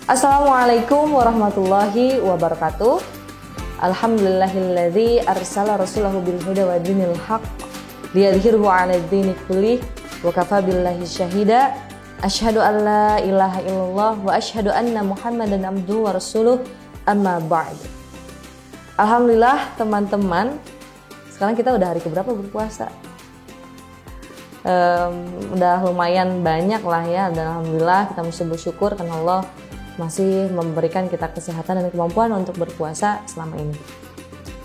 Assalamualaikum warahmatullahi wabarakatuh. Alhamdulillahilladzi arsala rasulahu bil huda wa dinil haqq liyadhhirahu 'ala ad-dini kullih wa kafa billahi syahida. Asyhadu an la ilaha illallah wa asyhadu anna Muhammadan abduhu wa rasuluh. Amma ba'd. Alhamdulillah teman-teman, sekarang kita udah hari keberapa berpuasa? Udah lumayan banyak lah ya, dan alhamdulillah kita mesti bersyukur karena Allah masih memberikan kita kesehatan dan kemampuan untuk berpuasa selama ini.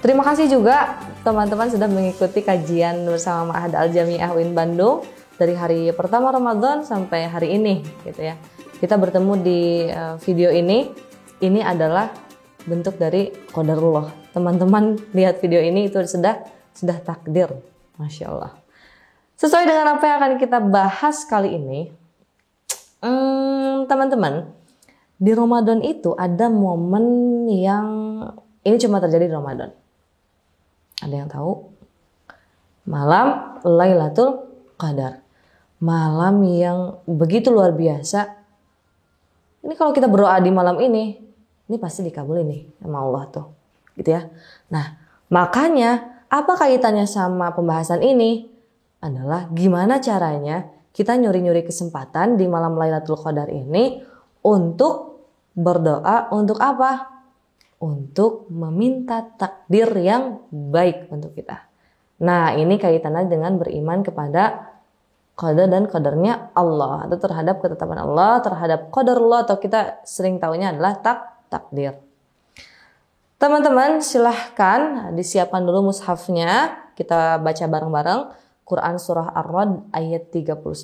Terima kasih juga teman-teman sudah mengikuti kajian bersama Ma'had Al-Jami'ah UIN Bandung dari hari pertama Ramadan sampai hari ini gitu ya. Kita bertemu di video ini adalah bentuk dari qadarullah. Teman-teman lihat video ini itu sudah takdir, Masya Allah. Sesuai dengan apa yang akan kita bahas kali ini, teman-teman, di Ramadan itu ada momen yang ini cuma terjadi di Ramadan. Ada yang tahu? Malam Lailatul Qadar. Malam yang begitu luar biasa. Ini kalau kita berdoa di malam ini pasti dikabulin nih sama Allah tuh. Gitu ya. Nah, makanya apa kaitannya sama pembahasan ini? Adalah gimana caranya kita nyuri-nyuri kesempatan di malam Lailatul Qadar ini untuk berdoa untuk apa? Untuk meminta takdir yang baik untuk kita. Nah, ini kaitannya dengan beriman kepada qadar dan qadarnya Allah, atau terhadap ketetapan Allah, terhadap qadarullah, atau kita sering tahunya adalah takdir. Teman-teman silahkan disiapkan dulu mushafnya, kita baca bareng-bareng Quran Surah Ar-Ra'd ayat 39.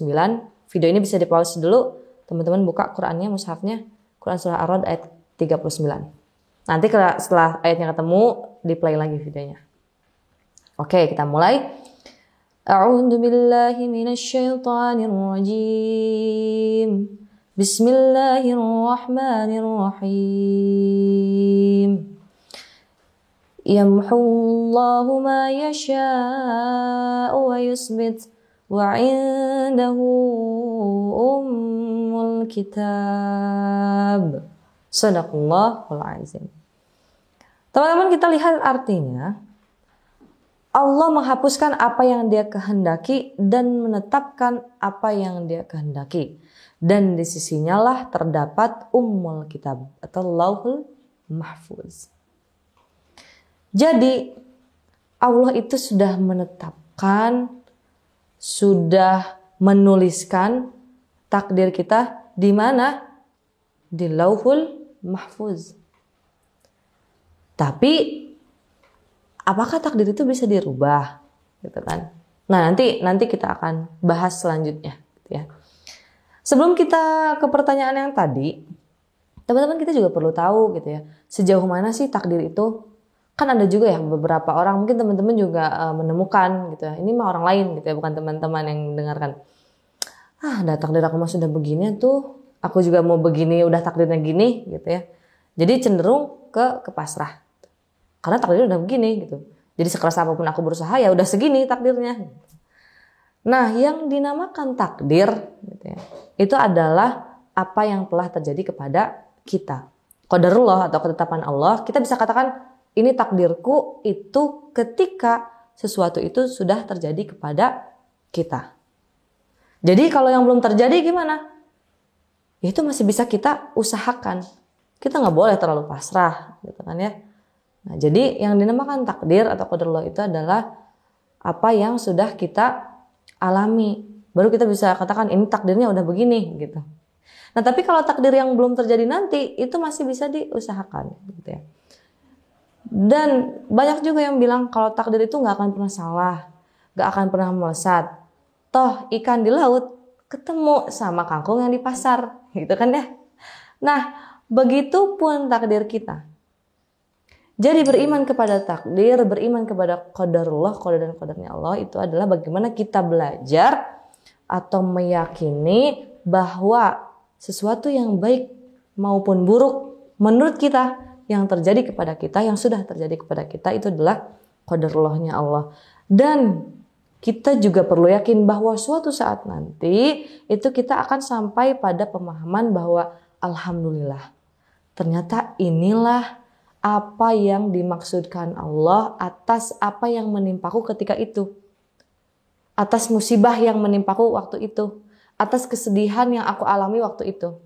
Video ini bisa di-pause dulu, teman-teman buka Qurannya, mushafnya, Quran Surah Ar-Ra'd ayat 39. Nanti setelah ayatnya ketemu, di-play lagi videonya. Oke, kita mulai. A'udzu billahi minasyaitonir rajim. Bismillahirrahmanirrahim. Yamhullahu ma yasha'u wa yusbit wa 'indahu ummul kitab. Shadaqallahul azim. Teman-teman, kita lihat artinya. Allah menghapuskan apa yang Dia kehendaki dan menetapkan apa yang Dia kehendaki. Dan di sisinya lah terdapat ummul kitab atau lauhul mahfuz. Jadi Allah itu sudah menetapkan, sudah menuliskan takdir kita di mana? Di lauhul mahfuz. Tapi apakah takdir itu bisa dirubah? Gitu kan? Nah, nanti kita akan bahas selanjutnya. Gitu ya. Sebelum kita ke pertanyaan yang tadi, teman-teman kita juga perlu tahu gitu ya, sejauh mana sih takdir itu? Kan ada juga ya beberapa orang, mungkin teman-teman juga menemukan gitu ya, ini mah orang lain gitu ya, bukan teman-teman yang mendengarkan. Udah takdir aku mah sudah begini tuh, aku juga mau begini, udah takdirnya gini gitu ya. Jadi cenderung ke pasrah. Karena takdirnya udah begini gitu. Jadi sekeras apapun aku berusaha ya udah segini takdirnya. Nah, yang dinamakan takdir gitu ya, itu adalah apa yang telah terjadi kepada kita. Qadarullah atau ketetapan Allah, kita bisa katakan ini takdirku itu ketika sesuatu itu sudah terjadi kepada kita. Jadi kalau yang belum terjadi gimana? Itu masih bisa kita usahakan. Kita nggak boleh terlalu pasrah gitu kan ya. Nah, jadi yang dinamakan takdir atau qadarullah itu adalah apa yang sudah kita alami. Baru kita bisa katakan ini takdirnya udah begini gitu. Nah, tapi kalau takdir yang belum terjadi nanti itu masih bisa diusahakan gitu ya. Dan banyak juga yang bilang kalau takdir itu nggak akan pernah salah, nggak akan pernah melesat. Toh ikan di laut ketemu sama kangkung yang di pasar, gitu kan ya. Nah, begitu pun takdir kita. Jadi beriman kepada takdir, beriman kepada qadarullah, qadar dan qadarnya Allah itu adalah bagaimana kita belajar atau meyakini bahwa sesuatu yang baik maupun buruk menurut kita yang terjadi kepada kita, yang sudah terjadi kepada kita itu adalah qadarullahnya Allah. Dan kita juga perlu yakin bahwa suatu saat nanti itu kita akan sampai pada pemahaman bahwa alhamdulillah ternyata inilah apa yang dimaksudkan Allah atas apa yang menimpaku ketika itu. Atas musibah yang menimpaku waktu itu. Atas kesedihan yang aku alami waktu itu.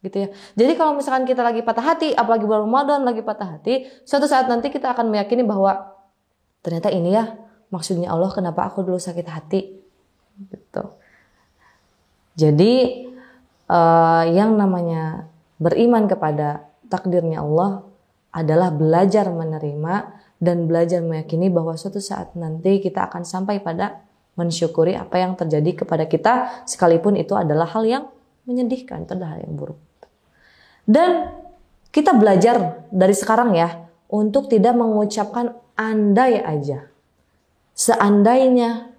Gitu ya. Jadi kalau misalkan kita lagi patah hati, apalagi bulan Ramadan lagi patah hati, suatu saat nanti kita akan meyakini bahwa ternyata ini ya maksudnya Allah kenapa aku dulu sakit hati. Gitu. Jadi yang namanya beriman kepada takdirnya Allah adalah belajar menerima dan belajar meyakini bahwa suatu saat nanti kita akan sampai pada mensyukuri apa yang terjadi kepada kita, sekalipun itu adalah hal yang menyedihkan, itu adalah hal yang buruk. Dan kita belajar dari sekarang ya, untuk tidak mengucapkan andai aja. Seandainya,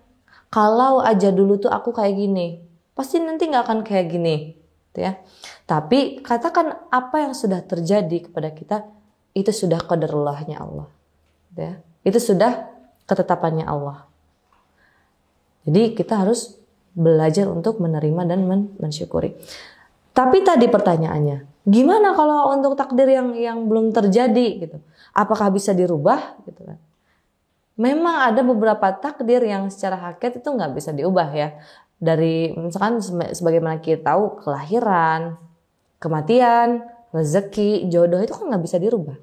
kalau aja dulu tuh aku kayak gini, pasti nanti gak akan kayak gini. Ya. Tapi katakan apa yang sudah terjadi kepada kita, itu sudah qadarullahnya Allah. Ya. Itu sudah ketetapannya Allah. Jadi kita harus belajar untuk menerima dan mensyukuri. Tapi tadi pertanyaannya, gimana kalau untuk takdir yang belum terjadi gitu? Apakah bisa dirubah gitu kan? Memang ada beberapa takdir yang secara hakikat itu nggak bisa diubah ya. Dari misalkan sebagaimana kita tahu kelahiran, kematian, rezeki, jodoh itu kan nggak bisa dirubah.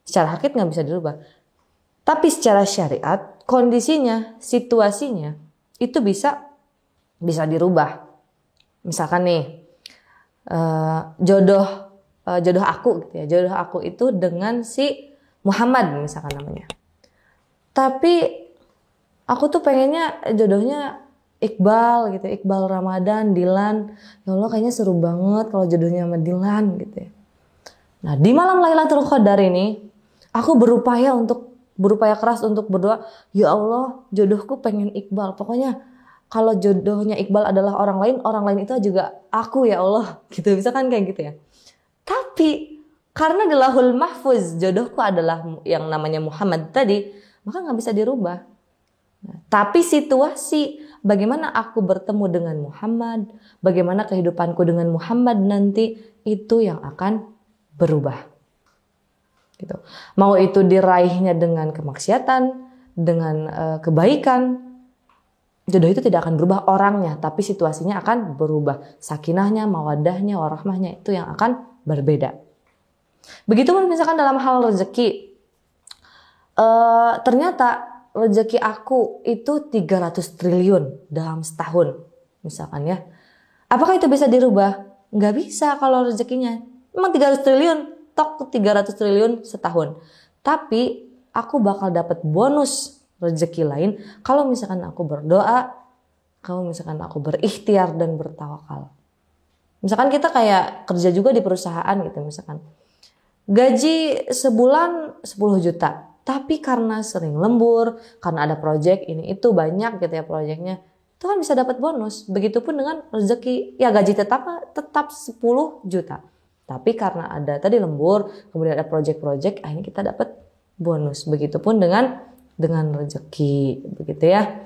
Secara hakikat nggak bisa dirubah. Tapi secara syariat, kondisinya, situasinya itu bisa dirubah. Misalkan nih, jodoh aku gitu ya. Jodoh aku itu dengan si Muhammad misalkan namanya. Tapi aku tuh pengennya jodohnya Iqbal gitu, Iqbal Ramadan, Dilan. Ya Allah kayaknya seru banget kalau jodohnya sama Dilan gitu ya. Nah, di malam Lailatul Qadar ini aku berupaya keras untuk berdoa, ya Allah, jodohku pengen Iqbal. Pokoknya kalau jodohnya Iqbal adalah orang lain itu juga aku ya Allah. Gitu, misalkan kayak gitu ya. Tapi karena di Lauhul Mahfuz jodohku adalah yang namanya Muhammad tadi, maka nggak bisa dirubah. Nah, tapi situasi bagaimana aku bertemu dengan Muhammad, bagaimana kehidupanku dengan Muhammad nanti, itu yang akan berubah. Gitu. Mau itu diraihnya dengan kemaksiatan, dengan kebaikan, jodoh itu tidak akan berubah orangnya, tapi situasinya akan berubah. Sakinahnya, mawaddahnya, warahmahnya itu yang akan berbeda. Begitupun misalkan dalam hal rezeki, ternyata rezeki aku itu 300 triliun dalam setahun, misalkan ya. Apakah itu bisa dirubah? Nggak bisa kalau rezekinya. Memang 300 triliun, tok 300 triliun setahun. Tapi aku bakal dapat bonus rezeki lain kalau misalkan aku berdoa, kalau misalkan aku berikhtiar dan bertawakal. Misalkan kita kayak kerja juga di perusahaan gitu misalkan. Gaji sebulan 10 juta. Tapi karena sering lembur, karena ada proyek ini itu banyak gitu ya proyeknya, itu kan bisa dapat bonus. Begitupun dengan rezeki, ya gaji tetap 10 juta. Tapi karena ada tadi lembur, kemudian ada proyek-proyek, akhirnya kita dapat bonus. Begitupun dengan rezeki, begitu ya.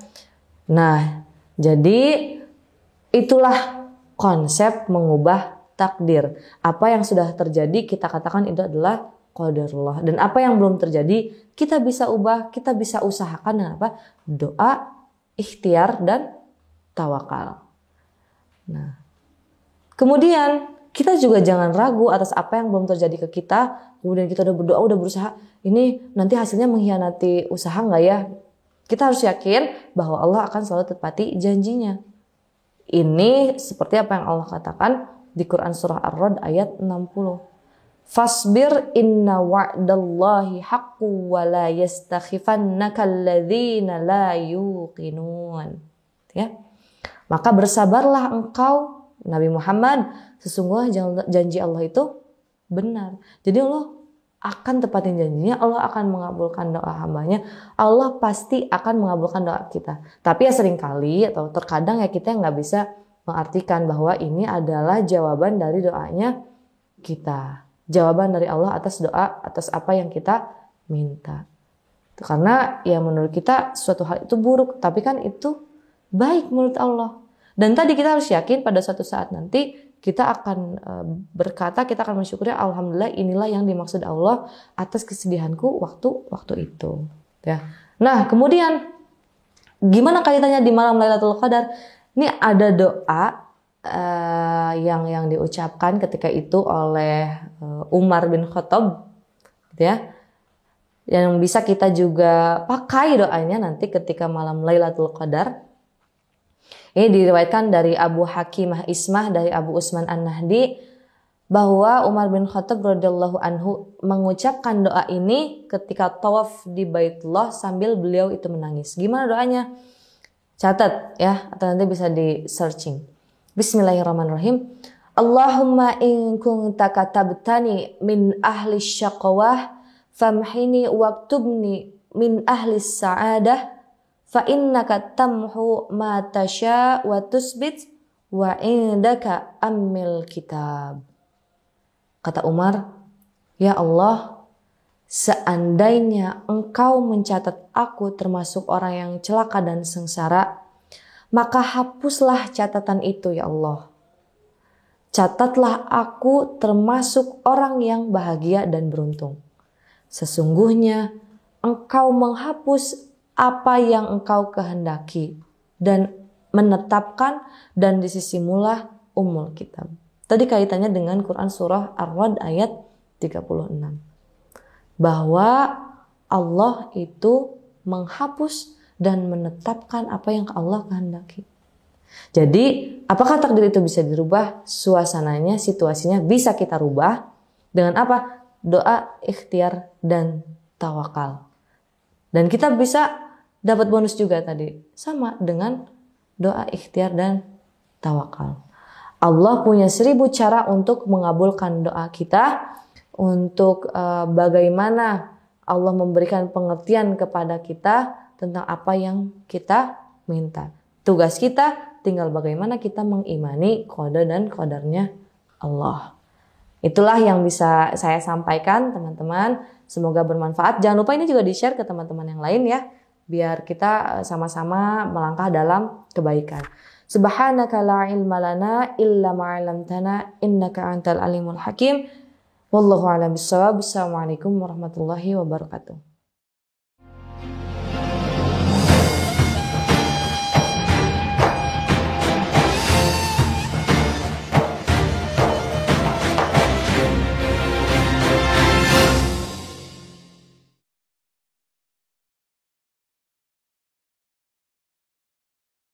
Nah, jadi itulah konsep mengubah takdir. Apa yang sudah terjadi kita katakan itu adalah qadarullah, dan apa yang belum terjadi kita bisa ubah, kita bisa usahakan dengan apa? Doa, ikhtiar dan tawakal. Nah, kemudian kita juga jangan ragu atas apa yang belum terjadi ke kita. Kemudian kita udah berdoa, udah berusaha, ini nanti hasilnya mengkhianati usaha nggak ya? Kita harus yakin bahwa Allah akan selalu tepati janjinya. Ini seperti apa yang Allah katakan di Quran surah Ar-Ra'd ayat 60. Fasbir inna wa'dallahi haqqu wa la yastakhifannaka alladzina la yuqinun. Ya. Maka bersabarlah engkau Nabi Muhammad, sesungguhnya janji Allah itu benar. Jadi Allah akan tepatin janjinya, Allah akan mengabulkan doa hambanya, Allah pasti akan mengabulkan doa kita. Tapi ya seringkali atau terkadang ya kita nggak bisa mengartikan bahwa ini adalah jawaban dari doanya kita. Jawaban dari Allah atas doa, atas apa yang kita minta. Karena ya menurut kita suatu hal itu buruk, tapi kan itu baik menurut Allah. Dan tadi kita harus yakin pada suatu saat nanti kita akan berkata, kita akan mensyukuri, alhamdulillah inilah yang dimaksud Allah atas kesedihanku waktu itu. Ya. Nah, kemudian gimana kaitannya di malam Lailatul Qadar? Ini ada doa yang diucapkan ketika itu oleh Umar bin Khattab, gitu ya. Yang bisa kita juga pakai doanya nanti ketika malam Lailatul Qadar. Ini diriwayatkan dari Abu Hakimah Ismah dari Abu Utsman An-Nahdi bahwa Umar bin Khattab radhiyallahu anhu mengucapkan doa ini ketika tawaf di Baitullah sambil beliau itu menangis. Gimana doanya? Catat ya, atau nanti bisa di searching. Bismillahirrahmanirrahim. Allahumma in kunta katabtani min ahli syaqawah famhini waktubni min ahli sa'adah fa innaka tamhu ma tasya wa tusbit wa indaka ammil kitab. Kata Umar, ya Allah, seandainya engkau mencatat aku termasuk orang yang celaka dan sengsara, maka hapuslah catatan itu ya Allah. Catatlah aku termasuk orang yang bahagia dan beruntung. Sesungguhnya engkau menghapus apa yang engkau kehendaki dan menetapkan, dan di sisimulah Ummul Kitab. Tadi kaitannya dengan Quran surah Ar-Ra'd ayat 36. Bahwa Allah itu menghapus dan menetapkan apa yang Allah kehendaki. Jadi, apakah takdir itu bisa dirubah? Suasananya, situasinya bisa kita rubah dengan apa? Doa, ikhtiar, dan tawakal. Dan kita bisa dapat bonus juga tadi. Sama dengan doa, ikhtiar, dan tawakal. Allah punya 1000 cara untuk mengabulkan doa kita. Untuk bagaimana Allah memberikan pengertian kepada kita tentang apa yang kita minta. Tugas kita tinggal bagaimana kita mengimani qada dan qadarnya Allah. Itulah yang bisa saya sampaikan teman-teman. Semoga bermanfaat. Jangan lupa ini juga di-share ke teman-teman yang lain ya. Biar kita sama-sama melangkah dalam kebaikan. Subhanaka la ilma lana illa ma 'allamtana innaka antal alimul hakim. Wallahu a'lam bishawab. Assalamualaikum warahmatullahi wabarakatuh.